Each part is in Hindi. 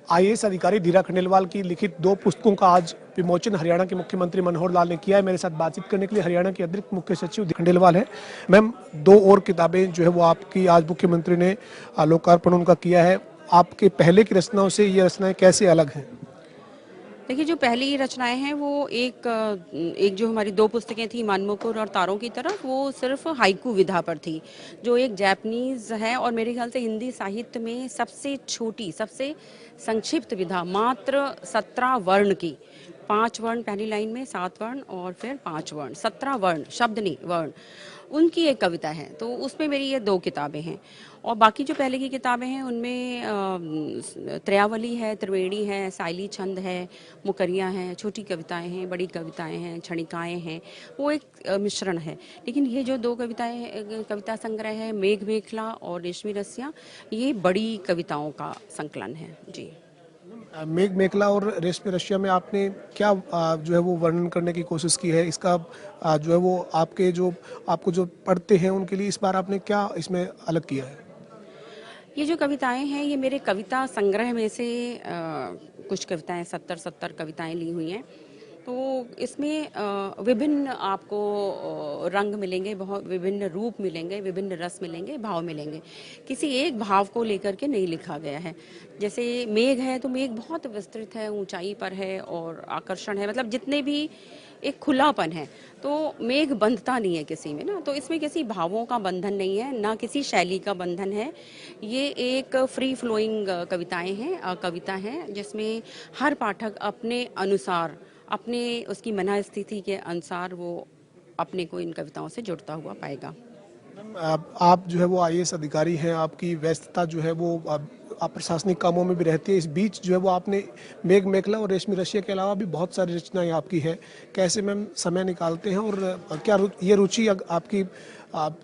आईएएस अधिकारी धीरा खंडेलवाल की लिखित 2 पुस्तकों का आज विमोचन हरियाणा के मुख्यमंत्री मनोहर लाल ने किया है। मेरे साथ बातचीत करने के लिए हरियाणा के अतिरिक्त मुख्य सचिव खंडेलवाल है। मैम, 2 और किताबें जो है वो आपकी आज मुख्यमंत्री ने लोकार्पण उनका किया है। आपके पहले की रचनाओं से ये रचनाएं कैसे अलग हैं? देखिए, जो पहली रचनाएं हैं वो एक जो हमारी 2 पुस्तकें थी, मनमुकुर और तारों की तरफ, वो सिर्फ हाइकू विधा पर थी, जो एक जापानीज है और मेरे ख्याल से हिंदी साहित्य में सबसे छोटी, सबसे संक्षिप्त विधा, मात्र 17 वर्ण की, 5 वर्ण पहली लाइन में, 7 वर्ण और फिर 5 वर्ण, 17 वर्ण, शब्द नहीं वर्ण, उनकी एक कविता है। तो उसमें मेरी ये 2 किताबें हैं। और बाकी जो पहले की किताबें हैं उनमें त्रयावली है, त्रिवेणी है, साइली छंद है, मुकरियाँ हैं, छोटी कविताएं हैं, बड़ी कविताएं हैं, क्षणिकाएं हैं, वो एक मिश्रण है। लेकिन ये जो 2 कविताएं, कविता संग्रह है, मेघ मेखला और रेशमी रस्सियाँ, ये बड़ी कविताओं का संकलन है। जी। मेघ मेखला और रेशमी रशिया में आपने क्या जो है वो वर्णन करने की कोशिश की है? इसका जो है वो आपको जो पढ़ते हैं उनके लिए इस बार आपने क्या इसमें अलग किया है? ये जो कविताएं हैं ये मेरे कविता संग्रह में से कुछ कविताएं, 70 कविताएं ली हुई हैं। तो इसमें विभिन्न आपको रंग मिलेंगे, बहुत विभिन्न रूप मिलेंगे, विभिन्न रस मिलेंगे, भाव मिलेंगे। किसी एक भाव को लेकर के नहीं लिखा गया है। जैसे मेघ है तो मेघ बहुत विस्तृत है, ऊंचाई पर है और आकर्षण है, मतलब जितने भी एक खुलापन है। तो मेघ बंधता नहीं है किसी में ना, तो इसमें किसी भावों का बंधन नहीं है, ना किसी शैली का बंधन है। ये एक फ्री फ्लोइंग कविताएं हैं, कविता है जिसमें हर पाठक अपने अनुसार, अपने उसकी मना स्थिति के अनुसार वो अपने को इन कविताओं से जुड़ता हुआ पाएगा। आप जो है वो आईएएस अधिकारी हैं, आपकी व्यस्तता जो है वो आप प्रशासनिक कामों में भी रहती है। इस बीच जो है वो आपने मेघ मेखला और रेशमी रशिया के अलावा भी बहुत सारी रचनाएं आपकी है। कैसे मैम समय निकालते हैं और क्या ये रुचि आपकी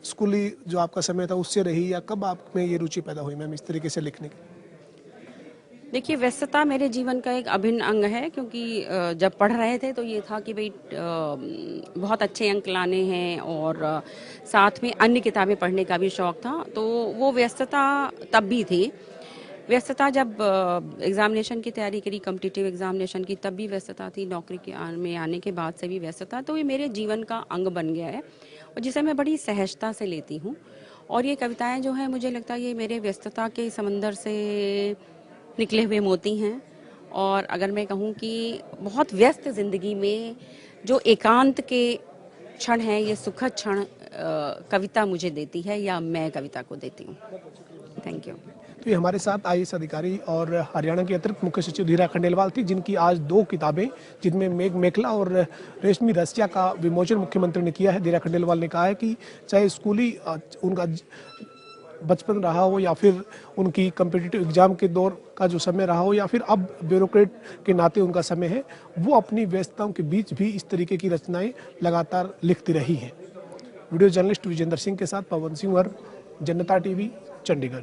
स्कूली जो आपका समय था उससे रही, या कब आप में ये रुचि पैदा हुई मैम इस तरीके से लिखने की? देखिए, व्यस्तता मेरे जीवन का एक अभिन्न अंग है, क्योंकि जब पढ़ रहे थे तो ये था कि भाई बहुत अच्छे अंक लाने हैं और साथ में अन्य किताबें पढ़ने का भी शौक था। तो वो व्यस्तता तब भी थी। व्यस्तता जब एग्जामिनेशन की तैयारी करी, कॉम्पिटिटिव एग्जामिनेशन की, तब भी व्यस्तता थी। नौकरी में आने के बाद से भी व्यस्तता। तो ये मेरे जीवन का अंग बन गया है और जिसे मैं बड़ी सहजता से लेती हूँ। और ये कविताएं जो हैं, मुझे लगता है ये मेरे व्यस्तता के समंदर से निकले हुए मोती हैं। और अगर मैं कहूँ कि बहुत व्यस्त ज़िंदगी में जो एकांत के क्षण हैं, ये सुखद क्षण कविता मुझे देती है, या मैं कविता को देती हूँ। Thank you. तो ये हमारे साथ आईएएस अधिकारी और हरियाणा के अतिरिक्त मुख्य सचिव धीरा खंडेलवाल थी, जिनकी आज 2 किताबें, जिनमें मेघ मेखला और रेशमी रसिया का विमोचन मुख्यमंत्री ने किया है। धीरा खंडेलवाल ने कहा है कि चाहे स्कूली उनका बचपन रहा हो, या फिर उनकी कॉम्पिटिटिव एग्जाम के दौर का जो समय रहा हो, या फिर अब ब्यूरोक्रेट के नाते उनका समय है, वो अपनी व्यस्तताओं के बीच भी इस तरीके की रचनाएं लगातार लिखती रही हैं। वीडियो जर्नलिस्ट विजेंद्र सिंह के साथ पवन सिंह, जनता टीवी, चंडीगढ़।